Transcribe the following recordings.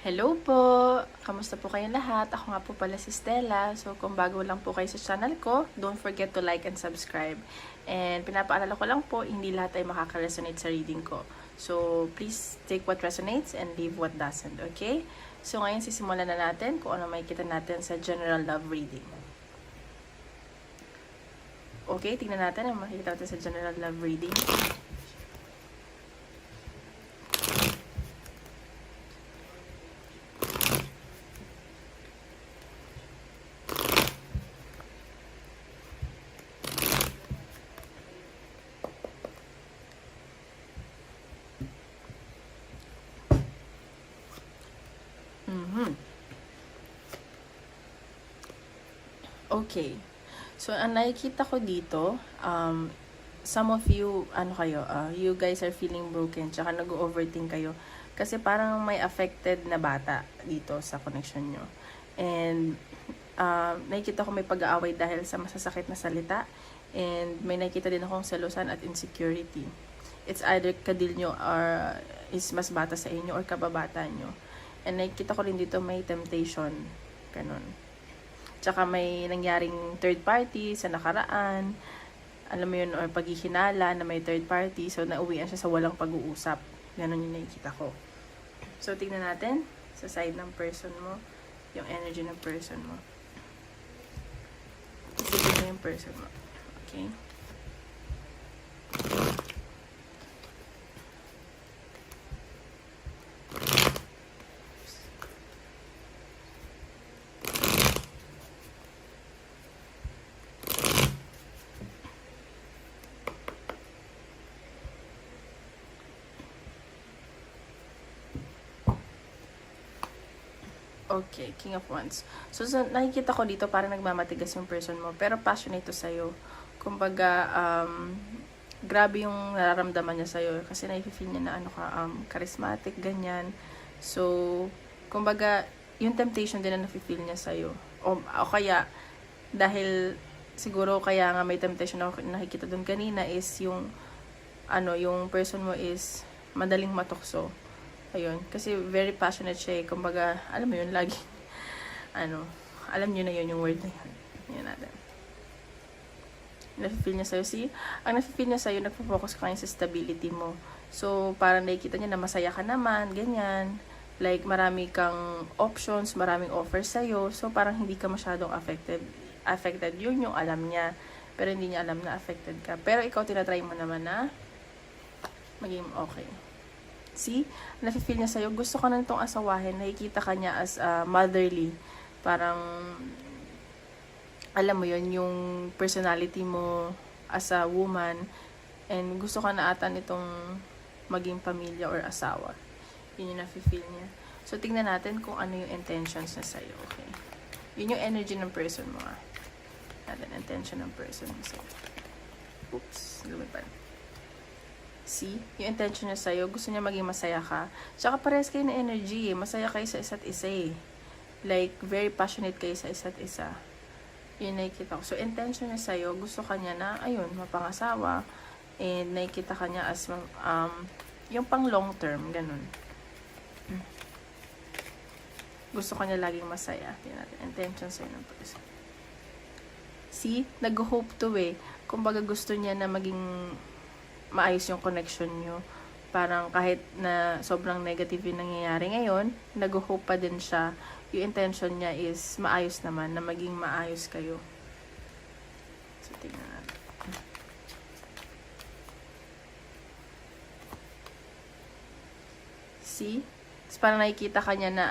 Hello po! Kamusta po kayong lahat? Ako nga po pala si Stella. So, kung bago lang po kayo sa channel ko, don't forget to like and subscribe. And pinapaalala ko lang po, hindi lahat ay makaka-resonate sa reading ko. So, please take what resonates and leave what doesn't, okay? So, ngayon sisimulan na natin kung ano makikita natin sa general love reading. Okay, tingnan natin ang makikita natin sa general love reading. Okay. So, ang nakikita ko dito, some of you, you guys are feeling broken, tsaka nag-overthink kayo. Kasi parang may affected na bata dito sa connection nyo. And, nakikita ko may pag-aaway dahil sa masasakit na salita. And, may nakikita din akong selosan at insecurity. It's either kadil nyo or is mas bata sa inyo or kababata nyo. And nakikita ko rin dito may temptation. Ganun. Tsaka may nangyaring third party sa nakaraan, alam mo yun, or paghihinala na may third party, so nauwian siya sa walang pag-uusap. Ganon yung nakikita ko. So, tingnan natin sa side ng person mo, yung energy ng person mo. Isipin mo yung person mo. Okay? Okay, King of Wands. So, nakikita ko dito parang nagmamatigas yung person mo, pero passionate to sa'yo. Kumbaga, grabe yung nararamdaman niya sa'yo kasi nafe-feel niya na charismatic, ganyan. So, kumbaga, yung temptation din na nafe-feel niya sa'yo. O kaya, dahil siguro kaya nga may temptation na nakikita doon kanina is yung, yung person mo is madaling matukso. Ayun, kasi very passionate siya eh. Kumbaga, alam mo yun, lagi, alam nyo na yun yung word na yun. Yan natin. Nafe-feel niya sa'yo. See, ang nafe-feel niya sa'yo, nagpo-focus ka sa stability mo. So, parang nakikita niya na masaya ka naman, ganyan. Like, marami kang options, maraming offers sa'yo. So, parang hindi ka masyadong affected. Yun yung alam niya. Pero hindi niya alam na affected ka. Pero ikaw, tinatry mo naman na maging okay. See? Nafe-feel niya sa'yo. Gusto ka na itong asawahin. Nakikita ka niya as motherly. Parang, alam mo yun, yung personality mo as a woman. And gusto ka na ata nitong maging pamilya or asawa. Yun yung nafe-feel niya. So, tingnan natin kung ano yung intentions niya sa'yo. Okay? Yun yung energy ng person mo. Natin, intention ng person mo sa'yo. Oops. Lumipad. See? Yung intention niya sa'yo, gusto niya maging masaya ka. Tsaka parehas kayo na energy eh. Masaya kayo sa isa't isa eh. Like, very passionate kayo sa isa't isa. Yun nakikita ko. So, intention niya sa'yo, gusto ka niya na, ayun, mapangasawa. And nakikita ka niya as, yung pang long term, ganun. Gusto ka niya laging masaya. Tingnan natin, intention sa'yo ng person. See? Nag-hope to eh. Kumbaga gusto niya na maging maayos yung connection nyo. Parang kahit na sobrang negative yung nangyayari ngayon, nag-hope pa din siya. Yung intention niya is maayos naman, na maging maayos kayo. So, tingnan natin. See? Tapos parang nakikita ka niya na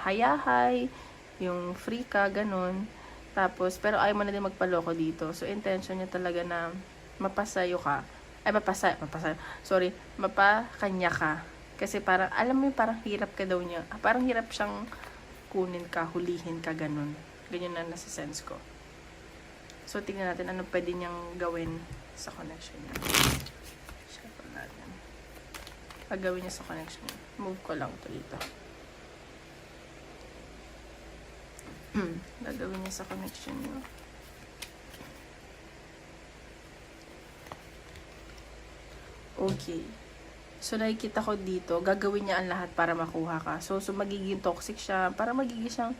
hayahay, yung free ka, ganun. Tapos, pero ayaw mo na din magpaloko dito. So, intention niya talaga na mapasayo ka. Ay, mapakanya ka. Kasi parang, alam mo yung parang hirap ka daw niya. Parang hirap siyang kunin ka, hulihin ka, ganun. Ganyan na nasa sense ko. So, tingnan natin ano pwede niyang gawin sa connection niya. Shuffle natin. Pagawin niya sa connection niya. Move ko lang ito dito. Gagawin niya sa connection niya. Okay. So, nakikita ko dito, gagawin niya ang lahat para makuha ka. So magiging toxic siya, para magiging siyang,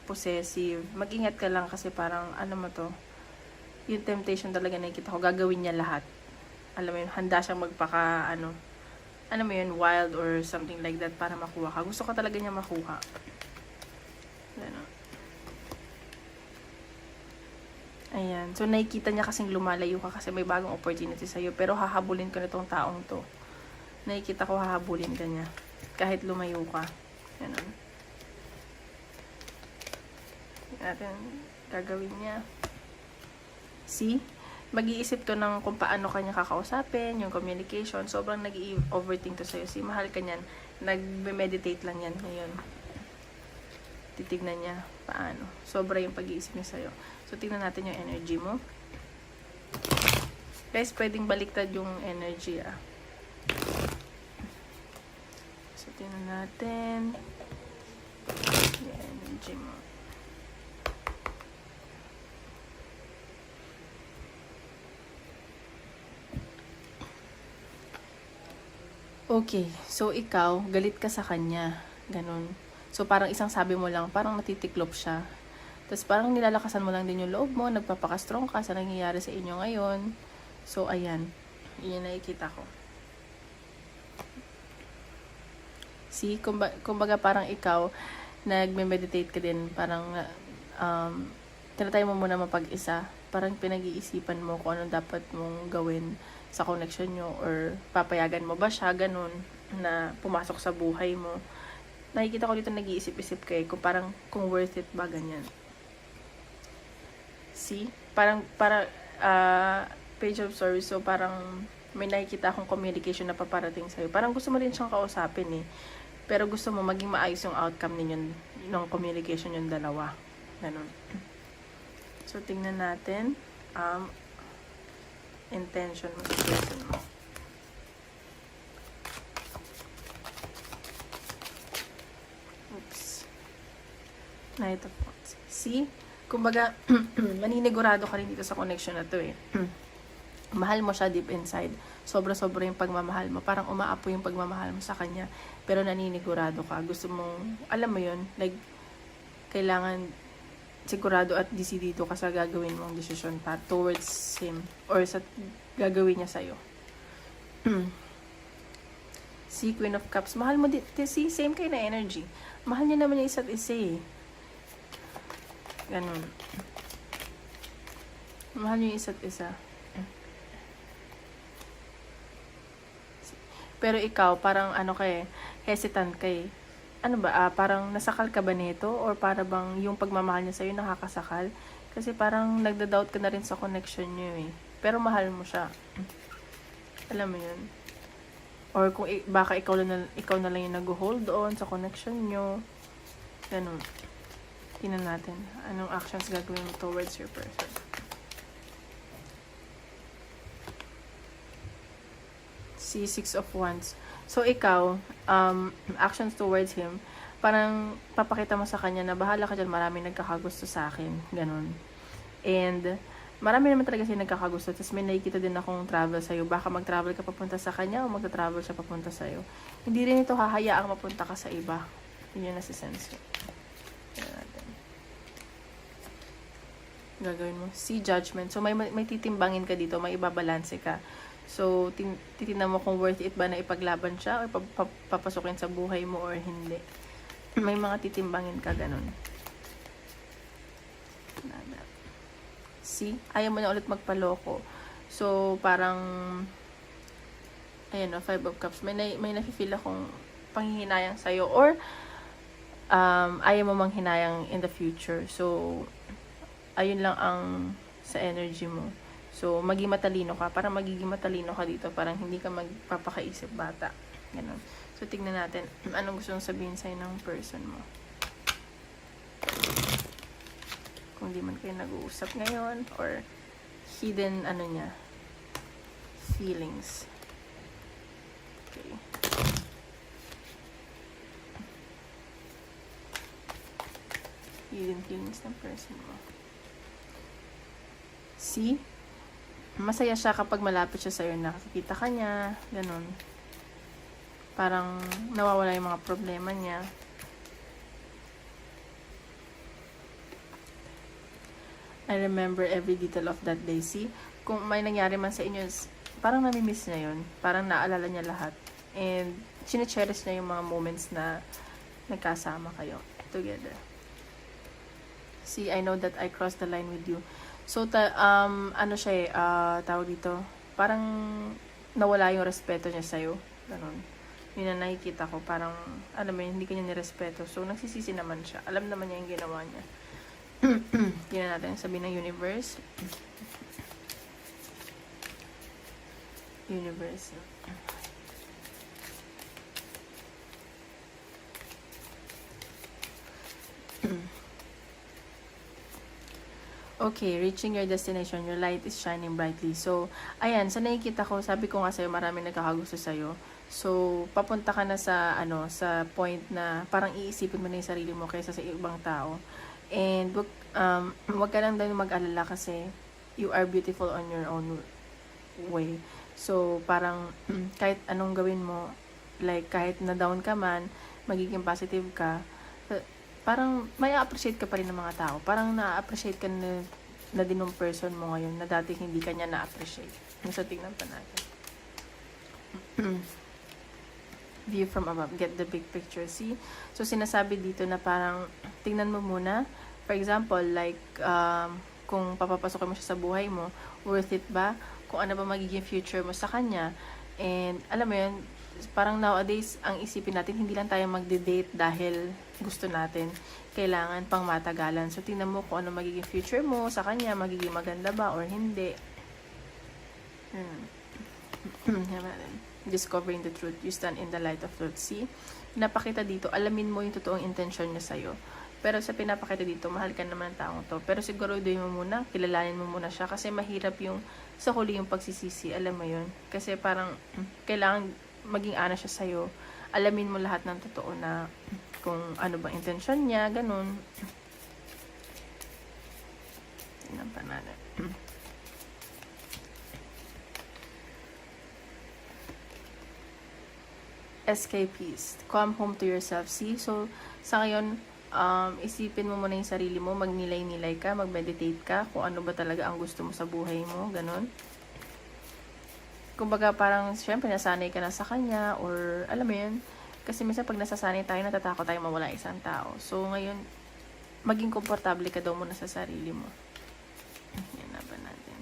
possessive. Mag-ingat ka lang kasi parang, mo to, yung temptation talaga nakikita ko, gagawin niya lahat. Alam mo yun, handa siyang magpaka, mo yun, wild or something like that para makuha ka. Gusto ko talaga niya makuha. Ano. Ayan. So, nakikita niya kasing lumalayo ka kasi may bagong opportunity sa'yo. Pero hahabulin ka nitong taong to. Nakikita ko hahabulin ka niya. Kahit lumayo ka. Ganun. Natin gagawin niya. See? Mag-iisip to ng kung paano kanya kakausapin, yung communication. Sobrang nag-i-overthink to sa'yo. See, mahal ka niyan. Nag-meditate lang yan ngayon. Titignan niya paano. Sobra yung pag-iisip niya sa'yo. So, tingnan natin yung energy mo. Guys, pwedeng baliktad yung energy, So, tingnan natin yung energy mo. Okay. So, ikaw, galit ka sa kanya. Ganon. So, parang isang sabi mo lang, parang natitiklop siya. Tapos parang nilalakasan mo lang din yung loob mo, nagpapaka-strong ka sa nangyayari sa inyo ngayon. So, ayan. Yun nakikita ko. See, kumbaga parang ikaw, nagme-meditate ka din, parang, tinatry mo muna mapag-isa. Parang pinag-iisipan mo kung anong dapat mong gawin sa connection nyo, or papayagan mo ba siya, ganun, na pumasok sa buhay mo. Nakikita ko dito nag-iisip-isip kayo, kung worth it ba, ganyan. See? Parang, page of stories. So, parang may nakikita akong communication na paparating sa'yo. Parang gusto mo rin siyang kausapin eh. Pero gusto mo maging maayos yung outcome ninyo, ng communication yung dalawa. Ganun. So, tingnan natin. Intention mo sa person mo. Oops. Knight of Wands. See? Kumbaga, maninigurado ka rin dito sa connection na to eh. Mahal mo siya deep inside. Sobra-sobra yung pagmamahal mo. Parang umaapo yung pagmamahal mo sa kanya. Pero naninigurado ka. Gusto mong, alam mo yun, like, kailangan sigurado at decidido ka sa gagawin mong desisyon towards him. Or sa gagawin niya sa'yo. Si Queen of Cups. Mahal mo, si same kayo na energy. Mahal niya naman yung isa't isa eh. Ganun. Mahal niyo yung isa't isa. Pero ikaw, parang hesitant ka eh. Ano ba, parang nasakal ka ba nito? Or para bang yung pagmamahal niya sa'yo nakakasakal? Kasi parang nagda-doubt ka na rin sa connection niyo eh. Pero mahal mo siya. Alam mo yun? Or kung baka ikaw na lang yung nag-hold on sa connection niyo. Ganun. Tingnan natin. Anong actions gagawin mo towards your person? Si Six of Wands. So, ikaw, actions towards him, parang papakita mo sa kanya na bahala ka dyan, maraming nagkakagusto sa akin. Ganon. And, marami naman talaga siya nagkakagusto. Tapos may nakikita din akong travel sa'yo. Baka mag-travel ka papunta sa kanya o magta-travel siya papunta sa'yo. Hindi rin ito hahayaang mapunta ka sa iba. Yun yung nasisense. Gagawin mo. See judgment. So, may titimbangin ka dito. May ibabalanse ka. So, titignan mo kung worth it ba na ipaglaban siya o papasukin sa buhay mo or hindi. May mga titimbangin ka, ganun. See? Ayaw mo na ulit magpaloko. So, parang, ayan o, Five of Cups. May nafe-feel akong panghihinayang sa'yo or ayaw mo manghinayang in the future. So, ayun lang ang sa energy mo. So, maging matalino ka. Parang magiging matalino ka dito. Parang hindi ka magpapakaisip bata. Ganun. So, tignan natin anong gusto mong sabihin sa'yo ng person mo. Kung di man kayo nag-uusap ngayon or hidden, feelings. Okay. Hidden feelings ng person mo. See? masaya siya kapag malapit siya sa'yo, nakikita ka niya, ganun. Parang nawawala yung mga problema niya. I remember every detail of that day. See, kung may nangyari man sa inyo, parang nami-miss niya yun. Parang naalala niya lahat. And chine-cherish niya yung mga moments na nagkasama kayo together. See, I know that I crossed the line with you. So, ano siya eh, tawag dito, parang nawala yung respeto niya sa'yo. Ganun. Yun na nakikita ko, parang, alam mo yun, hindi kanya nirespeto. So, nagsisisi naman siya. Alam naman niya yung ginawa niya. Yun na natin sabihin ng universe. Universe. Okay, reaching your destination, your light is shining brightly. So, ayan, sa nakikita ko, sabi ko nga sa'yo, maraming nagkakagusto sa'yo. So, papunta ka na sa, sa point na parang iisipin mo na yung sarili mo kaysa sa ibang tao. And, wag ka lang daw mag-alala kasi you are beautiful on your own way. So, parang, kahit anong gawin mo, like, kahit na down ka man, magiging positive ka, parang may appreciate ka pa rin ng mga tao. Parang na-appreciate ka na din ng person mo ngayon na dati hindi ka niya na-appreciate. So, tingnan pa natin. View from above. Get the big picture. See? So, sinasabi dito na parang tingnan mo muna. For example, like, kung papapasok mo siya sa buhay mo, worth it ba? Kung ano ba magiging future mo sa kanya. And, alam mo yun, parang nowadays, ang isipin natin, hindi lang tayo magde-date dahil gusto natin. Kailangan pang matagalan. So, tingnan mo kung ano magiging future mo sa kanya, magiging maganda ba or hindi. Discovering the truth. You stand in the light of truth. See? Pinapakita dito, alamin mo yung totoong intention niya sa'yo. Pero sa pinapakita dito, mahal ka naman ang taong to. Pero siguro doon mo muna, kilalanin mo muna siya. Kasi mahirap yung, sa huli yung pagsisisi. Alam mo yun? Kasi parang, kailangan maging ana siya sa'yo. Alamin mo lahat ng totoo na kung ano bang intention niya, ganun. Tingnan pa natin. Escapist. Come home to yourself. See? So, sa ngayon, isipin mo muna yung sarili mo, magnilay-nilay ka, mag-meditate ka, kung ano ba talaga ang gusto mo sa buhay mo, ganun. Kumbaga parang, syempre, nasanay ka na sa kanya, or, alam mo yun, kasi minsan pag nasasanay tayo, natatakot tayo mawala isang tao. So, ngayon, maging komportable ka daw muna sa sarili mo. Yan na ba natin?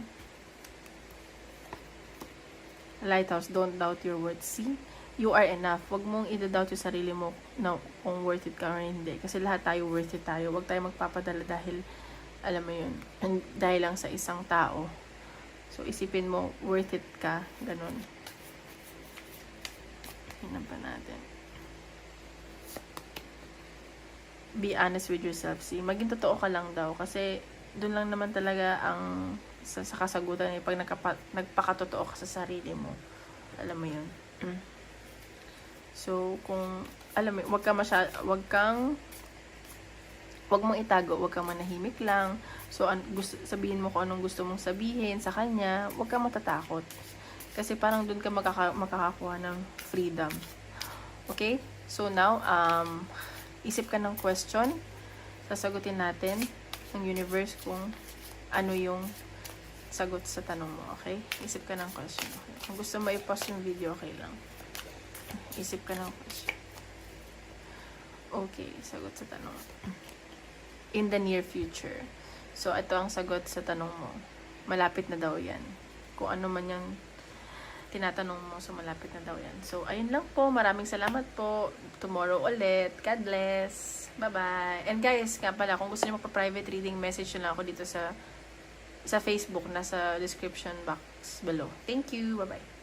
Lighthouse, don't doubt your worth. See? You are enough. Huwag mong i-doubt yung sarili mo na kung worth it ka or hindi. Kasi lahat tayo worth it tayo. Huwag tayo magpapadala dahil, alam mo yun, dahil lang sa isang tao. So, isipin mo, worth it ka. Ganun. Tingnan pa natin. Be honest with yourself. See, maging totoo ka lang daw. Kasi, dun lang naman talaga ang sa kasagutan eh, pag nagpakatotoo ka sa sarili mo. Alam mo yun. So, kung, alam mo, wag mong itago, wag kang manahimik lang. So, sabihin mo kung anong gusto mong sabihin sa kanya, wag kang matatakot. Kasi parang dun ka makakakuha ng freedom. Okay? So, now, isip ka ng question. Sasagutin natin ng universe kung ano yung sagot sa tanong mo. Okay? Isip ka ng question. Okay? Kung gusto mo i-pause yung video, okay lang. Isip ka ng question. Okay, sagot sa tanong. In the near future. So, ito ang sagot sa tanong mo. Malapit na daw yan. Kung ano man yung tinatanong mo, so malapit na daw yan. So, ayun lang po. Maraming salamat po. Tomorrow ulit. God bless. Bye-bye. And guys, nga pala, kung gusto niyo magpa-private reading, message nyo lang ako dito sa Facebook, nasa description box below. Thank you. Bye-bye.